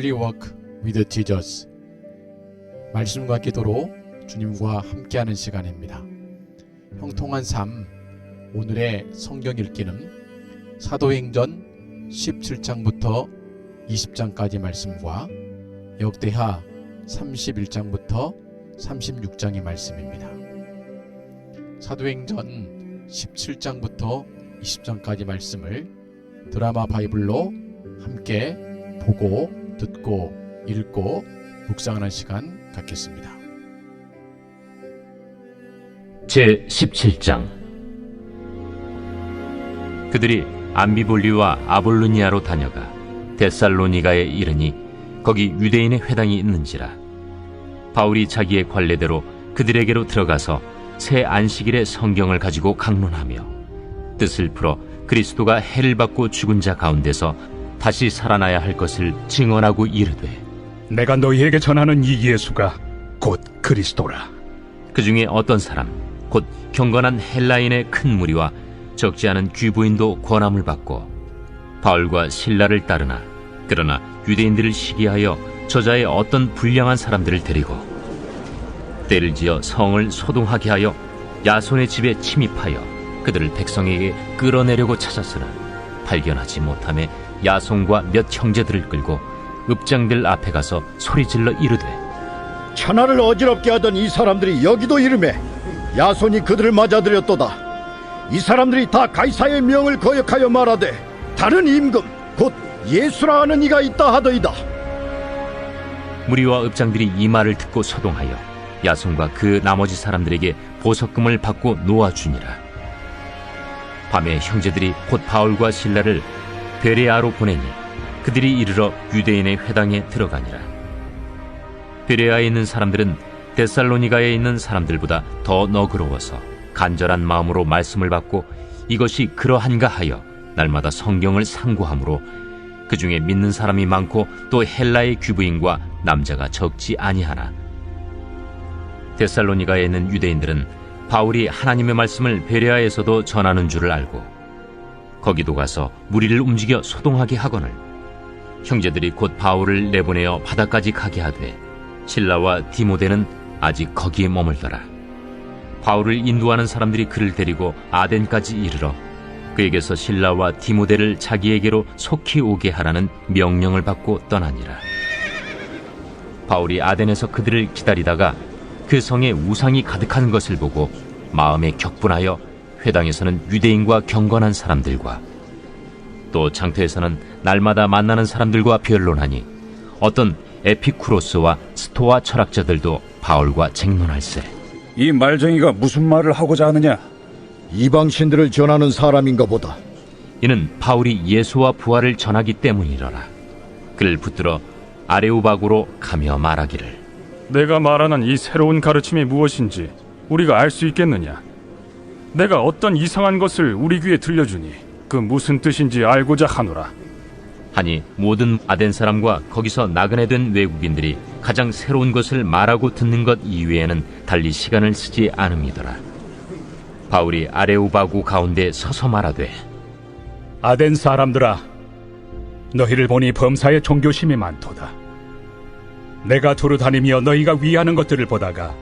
Daily Walk with Jesus. 말씀과 기도로 주님과 함께하는 시간입니다. 형통한 삶, 오늘의 성경 읽기는 사도행전 17장부터 20장까지 말씀과 역대하 31장부터 36장의 말씀입니다. 사도행전 17장부터 20장까지 말씀을 드라마 바이블로 함께 보고 듣고 읽고 묵상하는 시간 갖겠습니다. 제17장. 그들이 암비볼리와 아볼로니아로 다녀가 데살로니가에 이르니 거기 유대인의 회당이 있는지라. 바울이 자기의 관례대로 그들에게로 들어가서 새 안식일에 성경을 가지고 강론하며 뜻을 풀어 그리스도가 해를 받고 죽은 자 가운데서 다시 살아나야 할 것을 증언하고 이르되, 내가 너희에게 전하는 이 예수가 곧 그리스도라. 그 중에 어떤 사람 곧 경건한 헬라인의 큰 무리와 적지 않은 귀부인도 권함을 받고 바울과 실라를 따르나, 그러나 유대인들을 시기하여 저자의 어떤 불량한 사람들을 데리고 때를 지어 성을 소동하게 하여 야손의 집에 침입하여 그들을 백성에게 끌어내려고 찾았으나 발견하지 못하며 야손과 몇 형제들을 끌고 읍장들 앞에 가서 소리질러 이르되, 천하를 어지럽게 하던 이 사람들이 여기도 이르매 야손이 그들을 맞아들였도다. 이 사람들이 다 가이사의 명을 거역하여 말하되 다른 임금 곧 예수라 하는 이가 있다 하더이다. 무리와 읍장들이 이 말을 듣고 소동하여 야손과 그 나머지 사람들에게 보석금을 받고 놓아주니라. 밤에 형제들이 곧 바울과 실라를 베레아로 보내니 그들이 이르러 유대인의 회당에 들어가니라. 베레아에 있는 사람들은 데살로니가에 있는 사람들보다 더 너그러워서 간절한 마음으로 말씀을 받고 이것이 그러한가 하여 날마다 성경을 상고하므로 그 중에 믿는 사람이 많고 또 헬라의 귀부인과 남자가 적지 아니하나, 데살로니가에 있는 유대인들은 바울이 하나님의 말씀을 베레아에서도 전하는 줄을 알고 거기도 가서 무리를 움직여 소동하게 하거늘 형제들이 곧 바울을 내보내어 바다까지 가게 하되 실라와 디모데는 아직 거기에 머물더라. 바울을 인도하는 사람들이 그를 데리고 아덴까지 이르러 그에게서 실라와 디모데를 자기에게로 속히 오게 하라는 명령을 받고 떠나니라. 바울이 아덴에서 그들을 기다리다가 그 성에 우상이 가득한 것을 보고 마음에 격분하여 회당에서는 유대인과 경건한 사람들과 또 장터에서는 날마다 만나는 사람들과 변론하니 어떤 에피쿠로스와 스토아 철학자들도 바울과 쟁론할세. 이 말쟁이가 무슨 말을 하고자 하느냐? 이방신들을 전하는 사람인가 보다. 이는 바울이 예수와 부활을 전하기 때문이러라. 그를 붙들어 아레오바고로 가며 말하기를, 내가 말하는 이 새로운 가르침이 무엇인지 우리가 알 수 있겠느냐? 내가 어떤 이상한 것을 우리 귀에 들려주니 그 무슨 뜻인지 알고자 하노라. 하니 모든 아덴 사람과 거기서 나그네 된 외국인들이 가장 새로운 것을 말하고 듣는 것 이외에는 달리 시간을 쓰지 않음이더라. 바울이 아레오바고 가운데 서서 말하되, 아덴 사람들아, 너희를 보니 범사에 종교심이 많도다. 내가 두루 다니며 너희가 위하는 것들을 보다가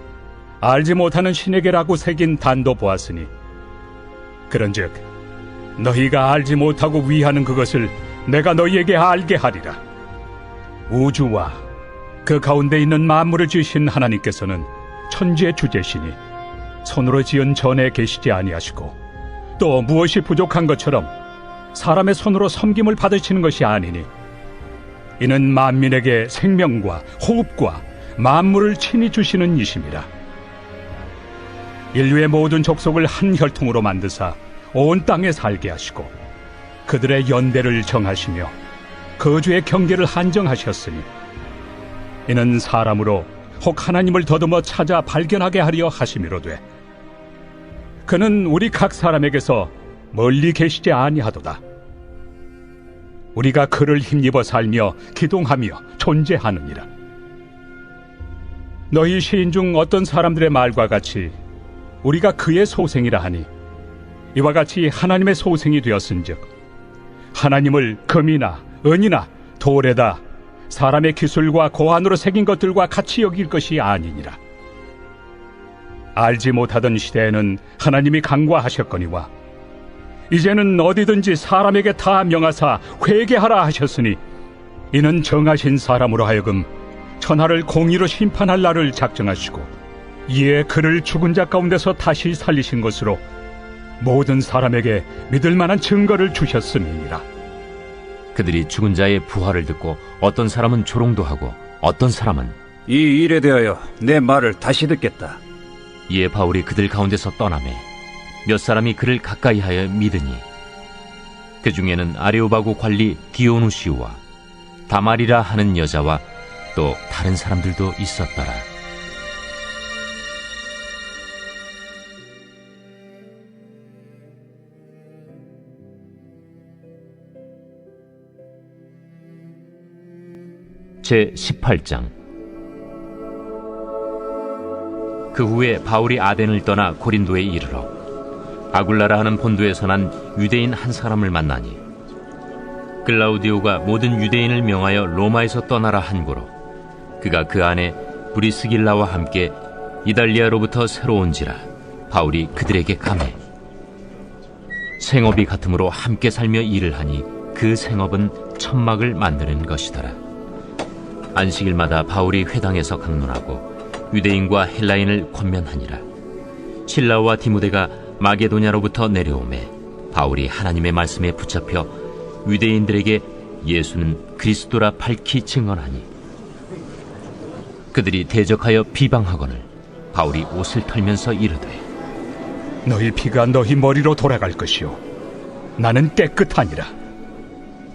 알지 못하는 신에게라고 새긴 단도 보았으니, 그런즉 너희가 알지 못하고 위하는 그것을 내가 너희에게 알게 하리라. 우주와 그 가운데 있는 만물을 지으신 하나님께서는 천지의 주제시니 손으로 지은 전에 계시지 아니하시고 또 무엇이 부족한 것처럼 사람의 손으로 섬김을 받으시는 것이 아니니, 이는 만민에게 생명과 호흡과 만물을 친히 주시는 이심이라. 인류의 모든 족속을 한 혈통으로 만드사 온 땅에 살게 하시고 그들의 연대를 정하시며 거주의 경계를 한정하셨으니, 이는 사람으로 혹 하나님을 더듬어 찾아 발견하게 하려 하심이로되 그는 우리 각 사람에게서 멀리 계시지 아니하도다. 우리가 그를 힘입어 살며 기동하며 존재하느니라. 너희 시인 중 어떤 사람들의 말과 같이 우리가 그의 소생이라 하니, 이와 같이 하나님의 소생이 되었은즉 하나님을 금이나 은이나 돌에다 사람의 기술과 고안으로 새긴 것들과 같이 여길 것이 아니니라. 알지 못하던 시대에는 하나님이 간과하셨거니와 이제는 어디든지 사람에게 다 명하사 회개하라 하셨으니 이는 정하신 사람으로 하여금 천하를 공의로 심판할 날을 작정하시고 이에 그를 죽은 자 가운데서 다시 살리신 것으로 모든 사람에게 믿을 만한 증거를 주셨음이니라. 그들이 죽은 자의 부활을 듣고 어떤 사람은 조롱도 하고 어떤 사람은 이 일에 대하여 내 말을 다시 듣겠다. 이에 바울이 그들 가운데서 떠나매 몇 사람이 그를 가까이하여 믿으니 그 중에는 아레오바고 관리 디오누시우와 다말이라 하는 여자와 또 다른 사람들도 있었더라. 제 18장. 그 후에 바울이 아덴을 떠나 고린도에 이르러 아굴라라 하는 본도에서 난 유대인 한 사람을 만나니 글라우디오가 모든 유대인을 명하여 로마에서 떠나라 한 고로 그가 그 안에 브리스길라와 함께 이달리아로부터 새로 온지라 바울이 그들에게 가매 생업이 같으므로 함께 살며 일을 하니 그 생업은 천막을 만드는 것이더라. 안식일마다 바울이 회당에서 강론하고 유대인과 헬라인을 권면하니라. 실라와 디모데가 마게도냐로부터 내려오매 바울이 하나님의 말씀에 붙잡혀 유대인들에게 예수는 그리스도라 밝히 증언하니 그들이 대적하여 비방하거늘 바울이 옷을 털면서 이르되 너희 피가 너희 머리로 돌아갈 것이요 나는 깨끗하니라.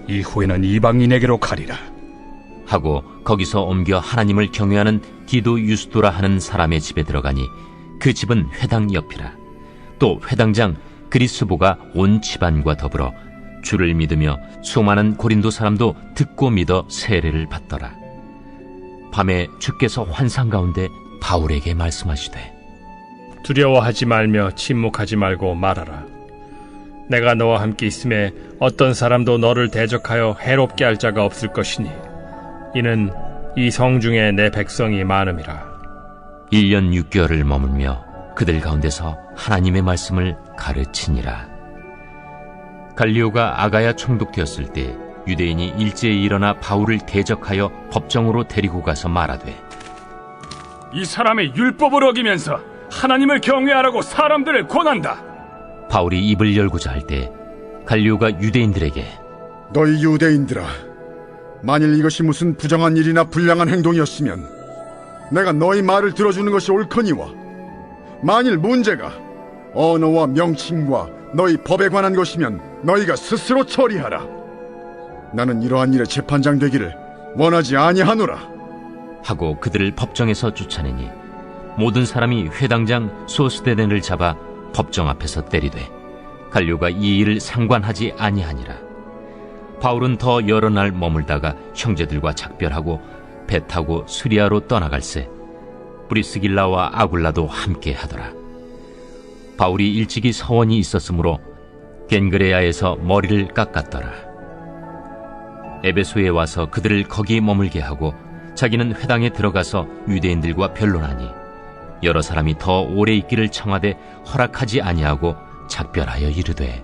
이후에는 이방인에게로 가리라. 하고 거기서 옮겨 하나님을 경외하는 디도 유스도라 하는 사람의 집에 들어가니 그 집은 회당 옆이라. 또 회당장 그리스보가 온 집안과 더불어 주를 믿으며 수많은 고린도 사람도 듣고 믿어 세례를 받더라. 밤에 주께서 환상 가운데 바울에게 말씀하시되 두려워하지 말며 침묵하지 말고 말하라. 내가 너와 함께 있음에 어떤 사람도 너를 대적하여 해롭게 할 자가 없을 것이니 이는 이 성 중에 내 백성이 많음이라. 1년 6개월을 머물며 그들 가운데서 하나님의 말씀을 가르치니라. 갈리오가 아가야 총독되었을 때 유대인이 일제히 일어나 바울을 대적하여 법정으로 데리고 가서 말하되 이 사람의 율법을 어기면서 하나님을 경외하라고 사람들을 권한다. 바울이 입을 열고자 할 때 갈리오가 유대인들에게 너희 유대인들아, 만일 이것이 무슨 부정한 일이나 불량한 행동이었으면 내가 너희 말을 들어주는 것이 옳거니와 만일 문제가 언어와 명칭과 너희 법에 관한 것이면 너희가 스스로 처리하라. 나는 이러한 일에 재판장 되기를 원하지 아니하노라. 하고 그들을 법정에서 쫓아내니 모든 사람이 회당장 소스데넨을 잡아 법정 앞에서 때리되 갈료가 이 일을 상관하지 아니하니라. 바울은 더 여러 날 머물다가 형제들과 작별하고 배 타고 수리아로 떠나갈새 브리스길라와 아굴라도 함께 하더라. 바울이 일찍이 서원이 있었으므로 겐그레아에서 머리를 깎았더라. 에베소에 와서 그들을 거기 머물게 하고 자기는 회당에 들어가서 유대인들과 변론하니 여러 사람이 더 오래 있기를 청하되 허락하지 아니하고 작별하여 이르되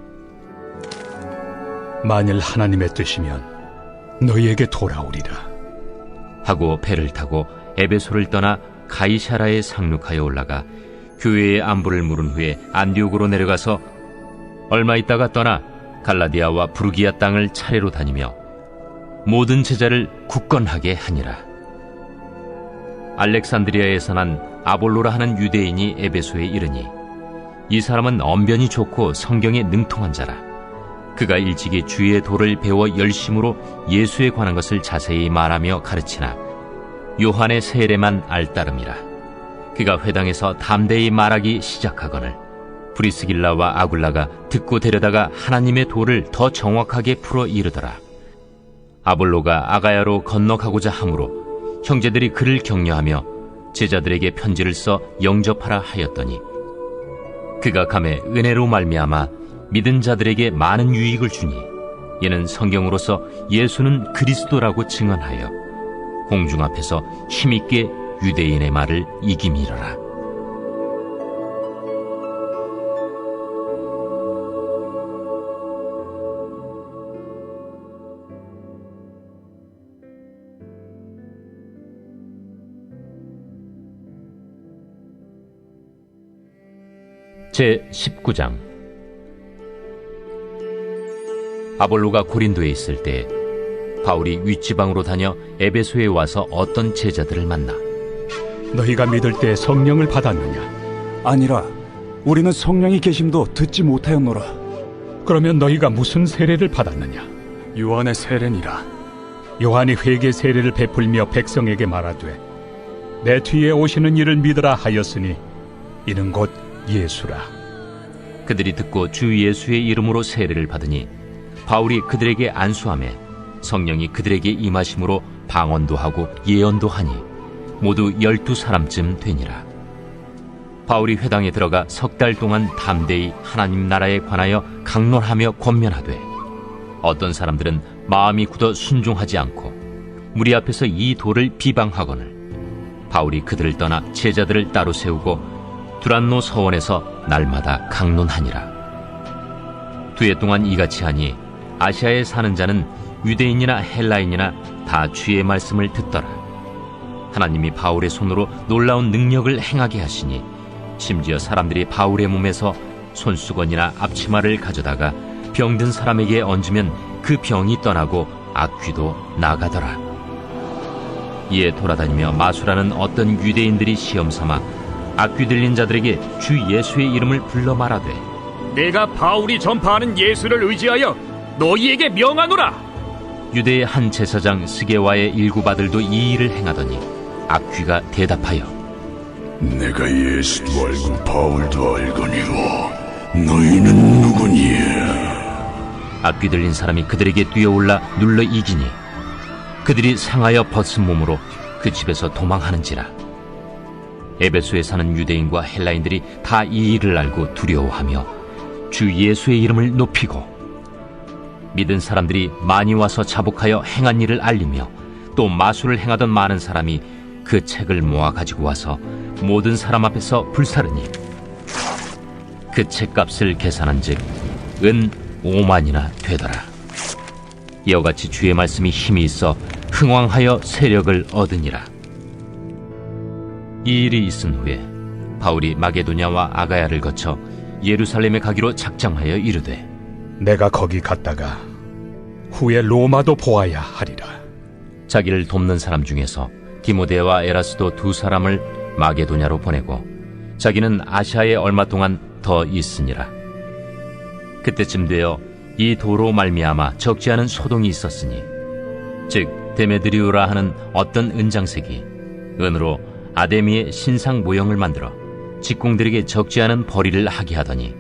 만일 하나님의 뜻이면 너희에게 돌아오리라. 하고 배를 타고 에베소를 떠나 가이사라에 상륙하여 올라가 교회의 안부를 물은 후에 안디옥으로 내려가서 얼마 있다가 떠나 갈라디아와 부르기아 땅을 차례로 다니며 모든 제자를 굳건하게 하니라. 알렉산드리아에서 난 아볼로라 하는 유대인이 에베소에 이르니 이 사람은 언변이 좋고 성경에 능통한 자라. 그가 일찍이 주의 도를 배워 열심으로 예수에 관한 것을 자세히 말하며 가르치나 요한의 세례만 알따름이라. 그가 회당에서 담대히 말하기 시작하거늘 브리스길라와 아굴라가 듣고 데려다가 하나님의 도를 더 정확하게 풀어 이르더라. 아볼로가 아가야로 건너가고자 하므로 형제들이 그를 격려하며 제자들에게 편지를 써 영접하라 하였더니 그가 감에 은혜로 말미암아 믿은 자들에게 많은 유익을 주니 이는 성경으로서 예수는 그리스도라고 증언하여 공중 앞에서 힘있게 유대인의 말을 이기미러라. 제 19장. 아볼로가 고린도에 있을 때 바울이 윗지방으로 다녀 에베소에 와서 어떤 제자들을 만나 너희가 믿을 때 성령을 받았느냐? 아니라 우리는 성령이 계심도 듣지 못하였노라. 그러면 너희가 무슨 세례를 받았느냐? 요한의 세례니라. 요한이 회개 세례를 베풀며 백성에게 말하되 내 뒤에 오시는 이를 믿으라 하였으니 이는 곧 예수라. 그들이 듣고 주 예수의 이름으로 세례를 받으니 바울이 그들에게 안수하매 성령이 그들에게 임하심으로 방언도 하고 예언도 하니 모두 12사람쯤 되니라. 바울이 회당에 들어가 3달 동안 담대히 하나님 나라에 관하여 강론하며 권면하되 어떤 사람들은 마음이 굳어 순종하지 않고 무리 앞에서 이 도를 비방하거늘 바울이 그들을 떠나 제자들을 따로 세우고 두란노 서원에서 날마다 강론하니라. 2해 동안 이같이 하니 아시아에 사는 자는 유대인이나 헬라인이나 다 주의 말씀을 듣더라. 하나님이 바울의 손으로 놀라운 능력을 행하게 하시니 심지어 사람들이 바울의 몸에서 손수건이나 앞치마를 가져다가 병든 사람에게 얹으면 그 병이 떠나고 악귀도 나가더라. 이에 돌아다니며 마술하는 어떤 유대인들이 시험삼아 악귀 들린 자들에게 주 예수의 이름을 불러 말하되 내가 바울이 전파하는 예수를 의지하여 너희에게 명하노라. 유대의 한 제사장 스게와의 일곱 아들도 이 일을 행하더니 악귀가 대답하여 내가 예수도 알고 바울도 알거니와 너희는 누구니에? 악귀 들린 사람이 그들에게 뛰어올라 눌러 이기니 그들이 상하여 벗은 몸으로 그 집에서 도망하는지라. 에베소에 사는 유대인과 헬라인들이 다 이 일을 알고 두려워하며 주 예수의 이름을 높이고 믿은 사람들이 많이 와서 자복하여 행한 일을 알리며 또 마술을 행하던 많은 사람이 그 책을 모아 가지고 와서 모든 사람 앞에서 불사르니 그 책값을 계산한즉 은 5만이나 되더라. 이와 같이 주의 말씀이 힘이 있어 흥왕하여 세력을 얻으니라. 이 일이 있은 후에 바울이 마게도냐와 아가야를 거쳐 예루살렘에 가기로 작정하여 이르되 내가 거기 갔다가 후에 로마도 보아야 하리라. 자기를 돕는 사람 중에서 디모데와 에라스도 2사람을 마게도냐로 보내고 자기는 아시아에 얼마 동안 더 있으니라. 그때쯤 되어 이 도로 말미암아 적지 않은 소동이 있었으니 즉 데메드리오라 하는 어떤 은장색이 은으로 아데미의 신상 모형을 만들어 직공들에게 적지 않은 벌이를 하게 하더니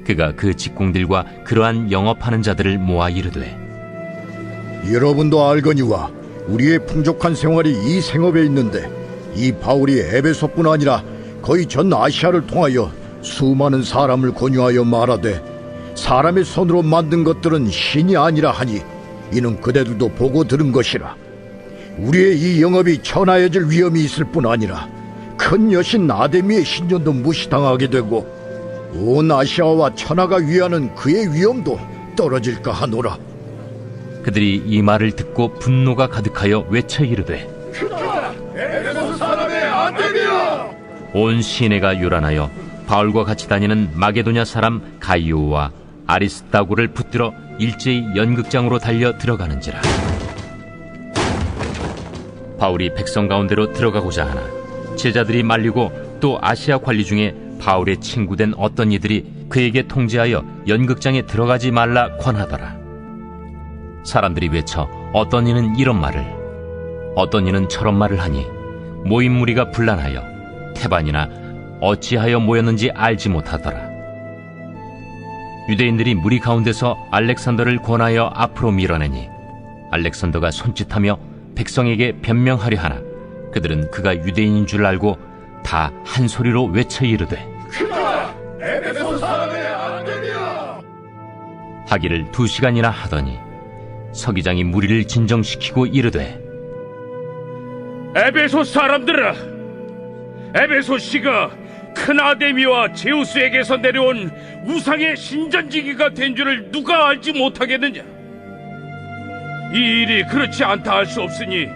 그가 그 직공들과 그러한 영업하는 자들을 모아 이르되 여러분도 알거니와 우리의 풍족한 생활이 이 생업에 있는데 이 바울이 에베소뿐 아니라 거의 전 아시아를 통하여 수많은 사람을 권유하여 말하되 사람의 손으로 만든 것들은 신이 아니라 하니 이는 그대들도 보고 들은 것이라. 우리의 이 영업이 천하여질 위험이 있을 뿐 아니라 큰 여신 아데미의 신전도 무시당하게 되고 온 아시아와 천하가 위하는 그의 위엄도 떨어질까 하노라. 그들이 이 말을 듣고 분노가 가득하여 외쳐 이르되 에베소 사람의 아데미야! 온 시내가 요란하여 바울과 같이 다니는 마게도냐 사람 가이오와 아리스다고를 붙들어 일제히 연극장으로 달려 들어가는지라. 바울이 백성 가운데로 들어가고자 하나 제자들이 말리고 또 아시아 관리 중에 바울의 친구된 어떤 이들이 그에게 통제하여 연극장에 들어가지 말라 권하더라. 사람들이 외쳐 어떤 이는 이런 말을 어떤 이는 저런 말을 하니 모인 무리가 분란하여 태반이나 어찌하여 모였는지 알지 못하더라. 유대인들이 무리 가운데서 알렉산더를 권하여 앞으로 밀어내니 알렉산더가 손짓하며 백성에게 변명하려 하나 그들은 그가 유대인인 줄 알고 다 한 소리로 외쳐 이르되 에베소 사람의 아데미야! 하기를 2시간이나 하더니 서기장이 무리를 진정시키고 이르되 에베소 사람들아, 에베소 씨가 큰 아데미와 제우스에게서 내려온 우상의 신전지기가 된 줄을 누가 알지 못하겠느냐? 이 일이 그렇지 않다 할 수 없으니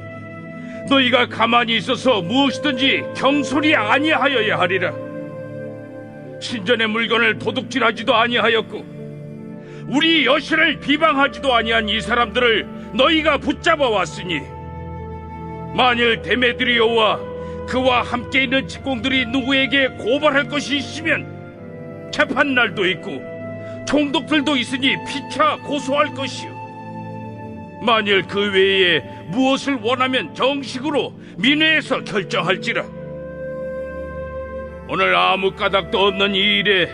너희가 가만히 있어서 무엇이든지 경솔히 아니하여야 하리라. 신전의 물건을 도둑질하지도 아니하였고 우리 여신을 비방하지도 아니한 이 사람들을 너희가 붙잡아 왔으니 만일 데메드리오와 그와 함께 있는 직공들이 누구에게 고발할 것이 있으면 재판날도 있고 총독들도 있으니 피차 고소할 것이요. 만일 그 외에 무엇을 원하면 정식으로 민회에서 결정할지라. 오늘 아무 까닭도 없는 이 일에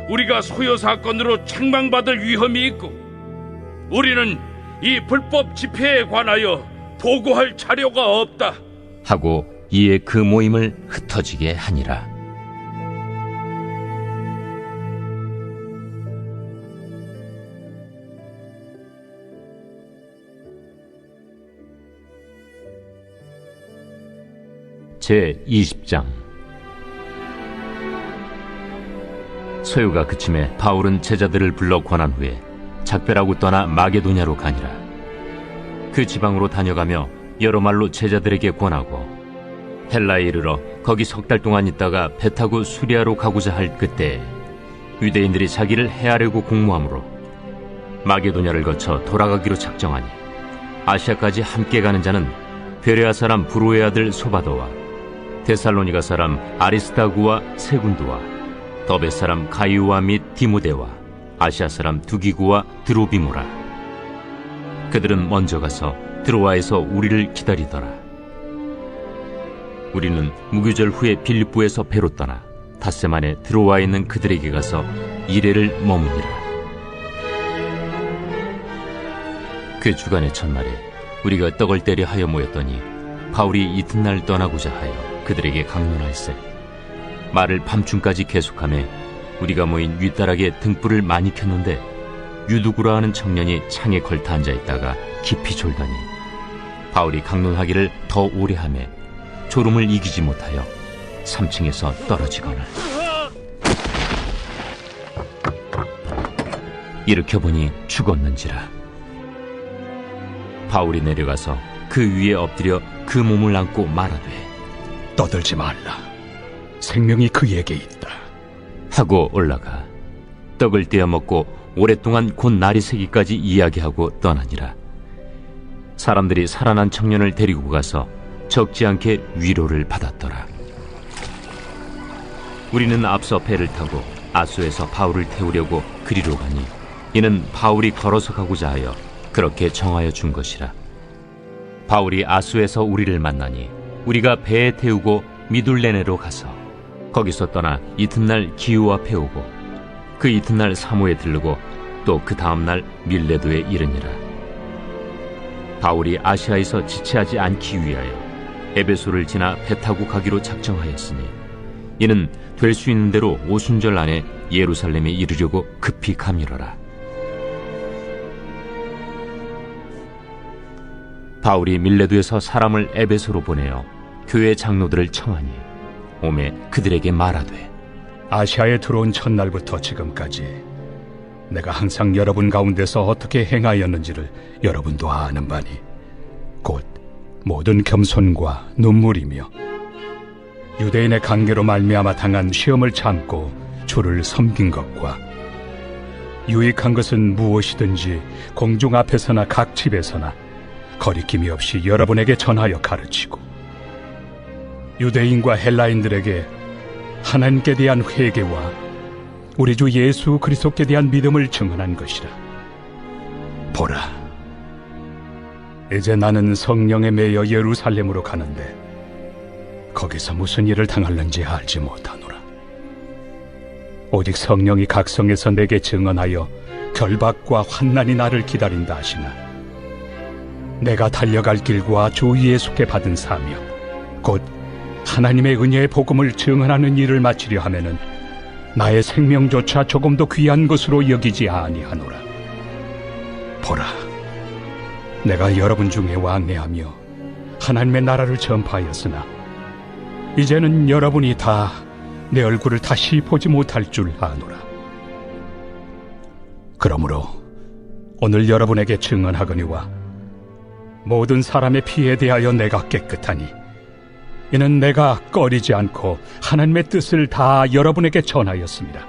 우리가 소요 사건으로 책망받을 위험이 있고 우리는 이 불법 집회에 관하여 보고할 자료가 없다 하고 이에 그 모임을 흩어지게 하니라. 제 20장. 소요가 그침에 바울은 제자들을 불러 권한 후에 작별하고 떠나 마게도냐로 가니라. 그 지방으로 다녀가며 여러 말로 제자들에게 권하고 헬라에 이르러 거기 석 달 동안 있다가 배 타고 수리아로 가고자 할 그때 유대인들이 자기를 해하려고 공모하므로 마게도냐를 거쳐 돌아가기로 작정하니 아시아까지 함께 가는 자는 베레아 사람 브로의 아들 소바도와 데살로니가 사람 아리스타구와 세군두와 더베 사람 가이오와 및 디모데와 아시아 사람 두기구와 드로비모라. 그들은 먼저 가서 드로아에서 우리를 기다리더라. 우리는 무교절 후에 빌립보에서 배로 떠나 닷새 만에 드로아에 있는 그들에게 가서 이레를 머무니라. 그 주간의 첫날에 우리가 떡을 때려 하여 모였더니 바울이 이튿날 떠나고자 하여 그들에게 강론할세 말을 밤중까지 계속하며 우리가 모인 윗다락에 등불을 많이 켰는데 유두구라 하는 청년이 창에 걸터 앉아 있다가 깊이 졸더니 바울이 강론하기를 더 오래 하며 졸음을 이기지 못하여 3층에서 떨어지거늘 일으켜 보니 죽었는지라. 바울이 내려가서 그 위에 엎드려 그 몸을 안고 말하되 떠들지 말라. 생명이 그에게 있다. 하고 올라가 떡을 떼어 먹고 오랫동안 곧 날이 새기까지 이야기하고 떠나니라. 사람들이 살아난 청년을 데리고 가서 적지 않게 위로를 받았더라. 우리는 앞서 배를 타고 아소에서 바울을 태우려고 그리로 가니 이는 바울이 걸어서 가고자 하여 그렇게 정하여 준 것이라. 바울이 아소에서 우리를 만나니 우리가 배에 태우고 미둘레네로 가서 거기서 떠나 이튿날 기우 앞에 오고 그 이튿날 사모에 들르고 또 그 다음날 밀레도에 이르니라. 바울이 아시아에서 지체하지 않기 위하여 에베소를 지나 배 타고 가기로 작정하였으니 이는 될 수 있는 대로 오순절 안에 예루살렘에 이르려고 급히 가밀어라. 바울이 밀레도에서 사람을 에베소로 보내어 교회 장로들을 청하니 오매 그들에게 말하되 아시아에 들어온 첫날부터 지금까지 내가 항상 여러분 가운데서 어떻게 행하였는지를 여러분도 아는 바니 곧 모든 겸손과 눈물이며 유대인의 관계로 말미암아 당한 시험을 참고 주를 섬긴 것과 유익한 것은 무엇이든지 공중 앞에서나 각 집에서나 거리낌이 없이 여러분에게 전하여 가르치고 유대인과 헬라인들에게 하나님께 대한 회개와 우리 주 예수 그리스도께 대한 믿음을 증언한 것이라. 보라, 이제 나는 성령에 매여 예루살렘으로 가는데 거기서 무슨 일을 당할는지 알지 못하노라. 오직 성령이 각성에서 내게 증언하여 결박과 환난이 나를 기다린다 하시나 내가 달려갈 길과 주 예수께 받은 사명 곧 하나님의 은혜의 복음을 증언하는 일을 마치려 하면은 나의 생명조차 조금도 귀한 것으로 여기지 아니하노라. 보라, 내가 여러분 중에 왕래하며 하나님의 나라를 전파하였으나 이제는 여러분이 다 내 얼굴을 다시 보지 못할 줄 아노라. 그러므로 오늘 여러분에게 증언하거니와 모든 사람의 피에 대하여 내가 깨끗하니 이는 내가 꺼리지 않고 하나님의 뜻을 다 여러분에게 전하였습니다.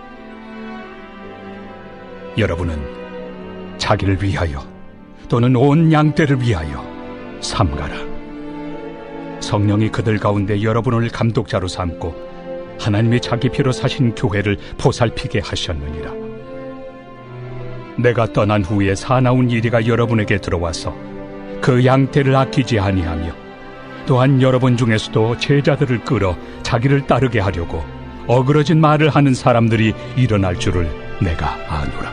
여러분은 자기를 위하여 또는 온 양떼를 위하여 삼가라. 성령이 그들 가운데 여러분을 감독자로 삼고 하나님이 자기 피로 사신 교회를 보살피게 하셨느니라. 내가 떠난 후에 사나운 이리가 여러분에게 들어와서 그 양떼를 아끼지 아니하며 또한 여러분 중에서도 제자들을 끌어 자기를 따르게 하려고 어그러진 말을 하는 사람들이 일어날 줄을 내가 아노라.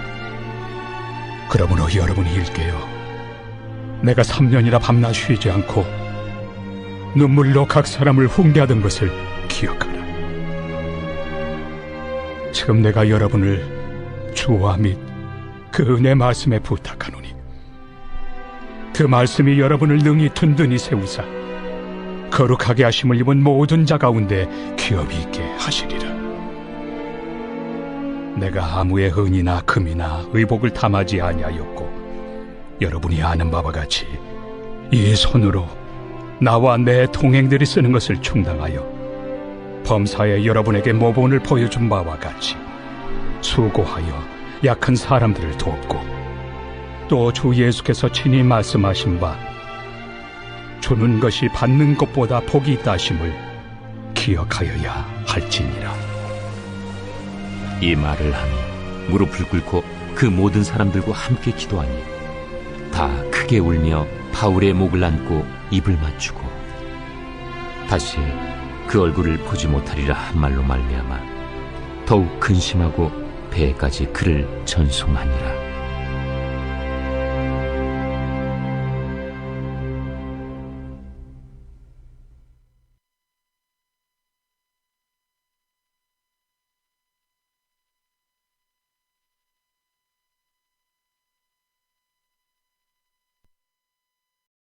그러므로 여러분이 일깨어 내가 3년이나 밤낮 쉬지 않고 눈물로 각 사람을 훈계하던 것을 기억하라. 지금 내가 여러분을 주와 및 그 은혜 말씀에 부탁하노니 그 말씀이 여러분을 능히 든든히 세우사 거룩하게 하심을 입은 모든 자 가운데 기업이 있게 하시리라. 내가 아무의 은이나 금이나 의복을 탐하지 아니하였고 여러분이 아는 바와 같이 이 손으로 나와 내 동행들이 쓰는 것을 충당하여 범사에 여러분에게 모본을 보여준 바와 같이 수고하여 약한 사람들을 돕고 또 주 예수께서 친히 말씀하신 바 주는 것이 받는 것보다 복이 있다 하심을 기억하여야 할지니라. 이 말을 하며 무릎을 꿇고 그 모든 사람들과 함께 기도하니 다 크게 울며 바울의 목을 안고 입을 맞추고 다시 그 얼굴을 보지 못하리라 한 말로 말미암아 더욱 근심하고 배에까지 그를 전송하니라.